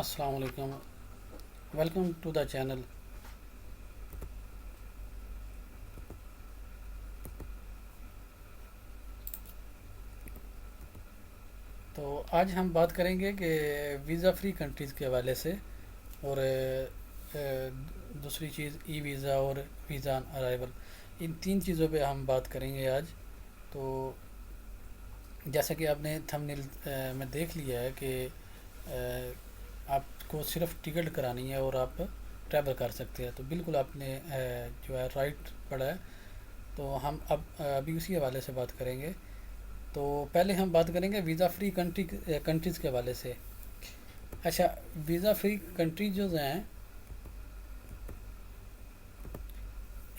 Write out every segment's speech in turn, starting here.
السلام علیکم، welcome to the channel. تو آج ہم بات کریں گے کہ ویزا فری کنٹریز کے حوالے سے، اور دوسری چیز ای ویزا اور ویزا آن ارائیول، ان تین چیزوں پہ ہم بات کریں گے آج۔ تو جیسا کہ آپ نے تھمبنیل میں دیکھ لیا ہے کہ آپ کو صرف ٹکٹ کرانی ہے اور آپ ٹریول کر سکتے ہیں، تو بالکل آپ نے جو ہے رائٹ پڑھا ہے۔ تو ہم ابھی اسی حوالے سے بات کریں گے۔ تو پہلے ہم بات کریں گے ویزا فری کنٹریز کے حوالے سے۔ اچھا، ویزا فری کنٹری جو ہیں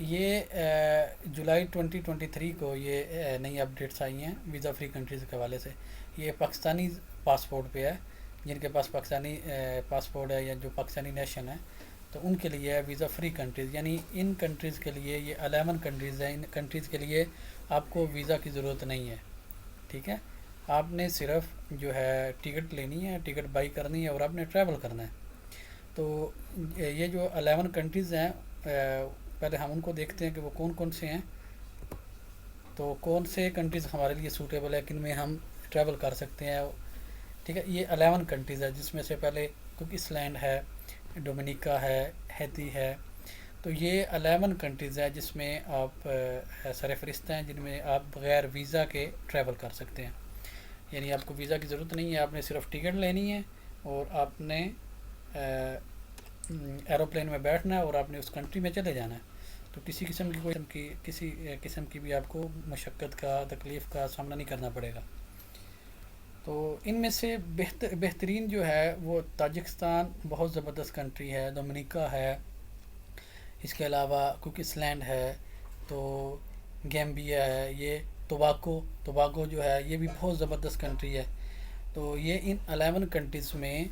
یہ جولائی 2023 کو یہ نئی اپڈیٹس آئی ہیں ویزا فری کنٹریز کے حوالے سے۔ یہ پاکستانی پاسپورٹ پہ ہے، جن کے پاس پاکستانی پاسپورٹ ہے یا جو پاکستانی نیشن ہے، تو ان کے لیے ہے ویزا فری کنٹریز، یعنی ان کنٹریز کے لیے، یہ 11 کنٹریز ہیں، ان کنٹریز کے لیے آپ کو ویزا کی ضرورت نہیں ہے۔ ٹھیک ہے، آپ نے صرف جو ہے ٹکٹ لینی ہے، ٹکٹ بائی کرنی ہے اور آپ نے ٹریول کرنا ہے۔ تو یہ جو 11 کنٹریز ہیں، پہلے ہم ان کو دیکھتے ہیں کہ وہ کون کون سے ہیں۔ تو کون سے کنٹریز ہمارے لیے سوٹیبل ہے، کن میں ہم ٹریول کر سکتے ہیں۔ ٹھیک ہے، یہ 11 کنٹریز ہے، جس میں سے پہلے کوک اسلینڈ ہے، ڈومینیکا ہے، ہیتی ہے۔ تو یہ 11 کنٹریز ہیں جس میں آپ سرفرست ہیں، جن میں آپ بغیر ویزا کے ٹریول کر سکتے ہیں۔ یعنی آپ کو ویزا کی ضرورت نہیں ہے، آپ نے صرف ٹکٹ لینی ہے اور آپ نے ایروپلین میں بیٹھنا ہے اور آپ نے اس کنٹری میں چلے جانا ہے۔ تو کسی قسم کی بھی آپ کو مشقت کا، تکلیف کا سامنا نہیں کرنا پڑے گا۔ تو ان میں سے بہترین جو ہے وہ تاجکستان بہت زبردست کنٹری ہے، ڈومینیکا ہے، اس کے علاوہ کوک اسلینڈ ہے، تو گیمبیا ہے، یہ توباگو جو ہے یہ بھی بہت زبردست کنٹری ہے۔ تو یہ ان 11 کنٹریز میں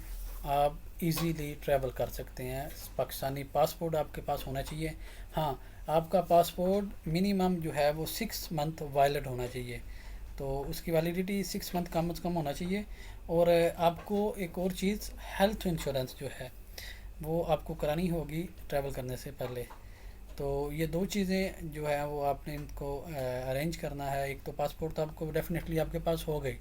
آپ ایزیلی ٹریول کر سکتے ہیں۔ پاکستانی پاسپورٹ آپ کے پاس ہونا چاہیے۔ ہاں، آپ کا پاسپورٹ منیمم جو ہے وہ 6 منتھ ویلڈ ہونا چاہیے، تو اس کی ویلیڈیٹی 6 منتھ کم از کم ہونا چاہیے۔ اور آپ کو ایک اور چیز، ہیلتھ انشورنس جو ہے وہ آپ کو کرانی ہوگی ٹریول کرنے سے پہلے۔ تو یہ دو چیزیں جو ہے وہ آپ نے ان کو ارینج کرنا ہے۔ ایک تو پاسپورٹ تو آپ کو ڈیفینیٹلی آپ کے پاس ہو گئی،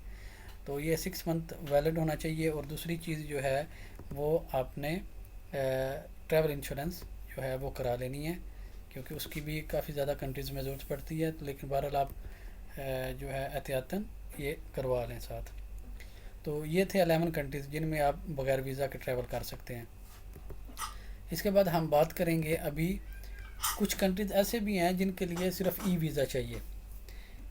تو یہ 6 منتھ ویلڈ ہونا چاہیے۔ اور دوسری چیز جو ہے وہ آپ نے ٹریول انشورنس جو ہے وہ کرا لینی ہے، کیونکہ اس کی بھی کافی زیادہ کنٹریز میں ضرورت پڑتی ہے، لیکن بہرحال آپ جو ہے احتیاطاً یہ کروا لیں ساتھ۔ تو یہ تھے 11 کنٹریز جن میں آپ بغیر ویزا کے ٹریول کر سکتے ہیں۔ اس کے بعد ہم بات کریں گے ابھی کچھ کنٹریز ایسے بھی ہیں جن کے لیے صرف ای ویزا چاہیے۔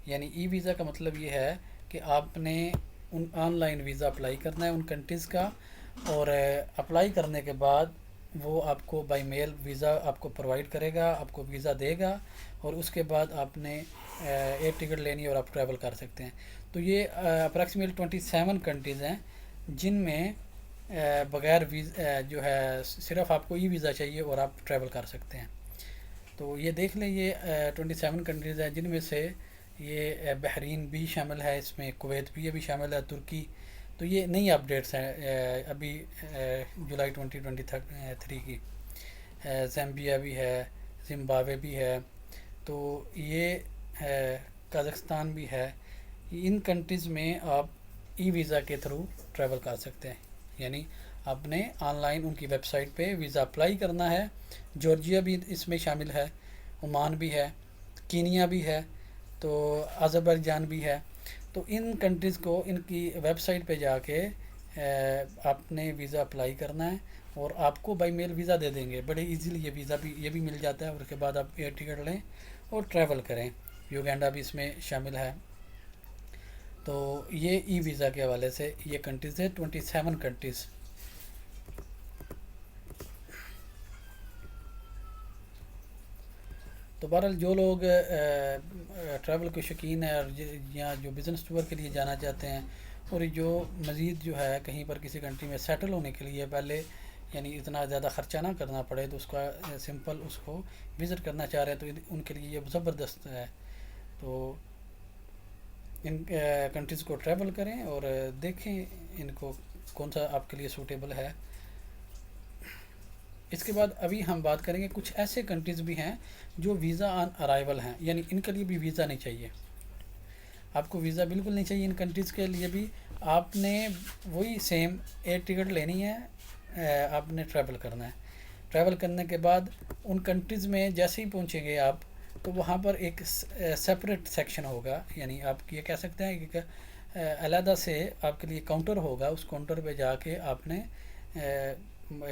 یعنی ای ویزا کا مطلب یہ ہے کہ آپ نے آن لائن ویزا اپلائی کرنا ہے ان کنٹریز کا، اور اپلائی کرنے کے بعد وہ آپ کو بائی میل ویزا آپ کو پرووائڈ کرے گا، آپ کو ویزا دے گا، اور اس کے بعد آپ نے ایئر ٹکٹ لینی اور آپ ٹریول کر سکتے ہیں۔ تو یہ اپریکسیمیٹ 27 کنٹریز ہیں جن میں بغیر جو ہے صرف آپ کو ای ویزا چاہیے اور آپ ٹریول کر سکتے ہیں۔ تو یہ دیکھ لیں، یہ 27 کنٹریز ہیں جن میں سے یہ بحرین بھی شامل ہے، اس میں کویت بھی ابھی شامل ہے، ترکی۔ تو یہ نئی اپڈیٹس ہیں ابھی جولائی 2023 کی۔ زیمبیا بھی ہے، زمبابوے بھی ہے، تو یہ قازقستان بھی ہے۔ ان کنٹریز میں آپ ای ویزا کے تھرو ٹریول کر سکتے ہیں، یعنی آپ نے آن لائن ان کی ویب سائٹ پہ ویزا اپلائی کرنا ہے۔ جارجیا بھی اس میں شامل ہے، عمان بھی ہے، کینیا بھی ہے، تو آذربائیجان بھی ہے۔ تو ان کنٹریز کو ان کی ویب سائٹ پہ جا کے آپ نے ویزا اپلائی کرنا ہے، اور آپ کو بائی میل ویزا دے دیں گے بڑے ایزیلی۔ یہ ویزا بھی یہ بھی مل جاتا ہے، اور اس کے بعد آپ ایئر ٹکٹ لیں اور ٹریول کریں۔ یوگینڈا بھی اس میں شامل ہے۔ تو یہ ای ویزا کے حوالے سے یہ کنٹریز ہے، 27 کنٹریز۔ تو بہرحال جو لوگ ٹریول کے شوقین ہیں، اور یا جو بزنس ٹور کے لیے جانا چاہتے ہیں، اور جو مزید جو ہے کہیں پر کسی کنٹری میں سیٹل ہونے کے لیے پہلے، یعنی اتنا زیادہ خرچہ نہ کرنا پڑے، تو اس کا سمپل اس کو وزٹ کرنا چاہ رہے ہیں، تو ان کے لیے یہ زبردست ہے۔ تو ان کنٹریز کو ٹریول کریں اور دیکھیں ان کو کون سا آپ کے لیے سوٹیبل ہے۔ اس کے بعد ابھی ہم بات کریں گے کچھ ایسے کنٹریز بھی ہیں جو ویزا آن ارائیول ہیں، یعنی ان کے لیے بھی ویزا نہیں چاہیے، آپ کو ویزا بالکل نہیں چاہیے ان کنٹریز کے لیے بھی. آپ نے وہی سیم ایئر ٹکٹ لینی ہے، آپ نے ٹریول کرنا ہے. ٹریول کرنے کے بعد ان کنٹریز میں جیسے ہی پہنچیں گے آپ، تو وہاں پر ایک سپریٹ سیکشن ہوگا، یعنی آپ یہ کہہ سکتے ہیں کہ علیحدہ سے آپ کے لیے کاؤنٹر ہوگا. اس کاؤنٹر پہ جا کے آپ نے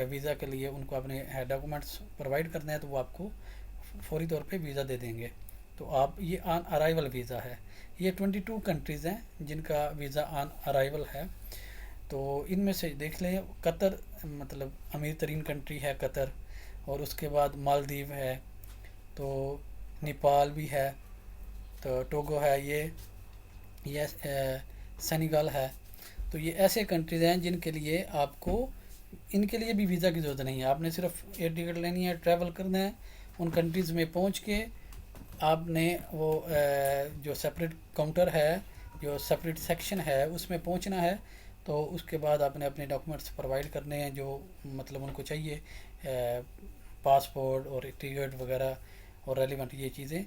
ویزا کے لیے ان کو اپنے ڈاکومنٹس پرووائڈ کرنا ہے، تو وہ آپ کو فوری طور پہ ویزا دے دیں گے. تو آپ یہ آن ارائیول ویزا ہے. یہ 22 کنٹریز ہیں جن کا ویزا آن ارائیول ہے. تو ان میں سے دیکھ لیں، قطر مطلب امیر ترین کنٹری ہے قطر، اور اس کے بعد مالدیو ہے، تو نیپال بھی ہے، تو ٹوگو ہے، یہ سینیگال ہے. تو یہ ایسے کنٹریز ہیں جن کے لیے آپ کو ان کے لیے بھی ویزا کی ضرورت نہیں ہے. آپ نے صرف ایئر ٹکٹ لینی ہے، ٹریول کرنا ہے. ان کنٹریز میں پہنچ کے آپ نے وہ جو سپریٹ کاؤنٹر ہے، جو سپریٹ سیکشن ہے، اس میں پہنچنا ہے. تو اس کے بعد آپ نے اپنے ڈاکومنٹس پرووائڈ کرنے ہیں جو مطلب ان کو چاہیے، پاسپورٹ اور ٹکٹ وغیرہ اور ریلیونٹ یہ چیزیں،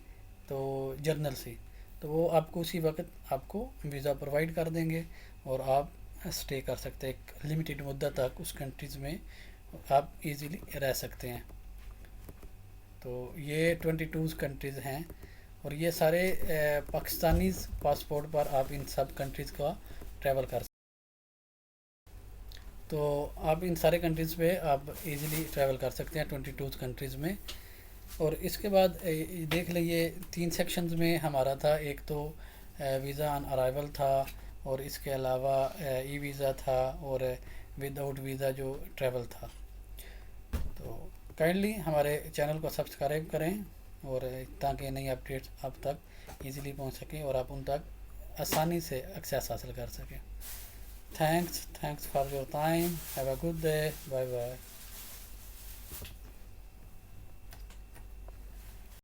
تو جرنل سی. تو وہ آپ کو اسی وقت آپ کو ویزا پرووائڈ کر دیں گے، اور آپ اسٹے کر سکتے ہیں ایک لمیٹیڈ مدت تک اس کنٹریز میں، آپ ایزیلی رہ سکتے ہیں. تو یہ 22 کنٹریز ہیں، اور یہ سارے پاکستانی پاسپورٹ پر آپ ان سب کنٹریز کا ٹریول کر سکتے ہیں. تو آپ ان سارے کنٹریز پہ آپ ایزیلی ٹریول کر سکتے ہیں 22 کنٹریز میں. اور اس کے بعد دیکھ لیں، یہ 3 سیکشنز میں ہمارا تھا. ایک تو ویزا آن ارائیول تھا، اور اس کے علاوہ ای ویزا تھا، اور ود آؤٹ ویزا جو ٹریول تھا. تو کائنڈلی ہمارے چینل کو سبسکرائب کریں، اور تاکہ نئی اپڈیٹس آپ تک ایزیلی پہنچ سکیں اور آپ ان تک آسانی سے ایکسیس حاصل کر سکیں. Thanks for your time. Have a good day. Bye bye.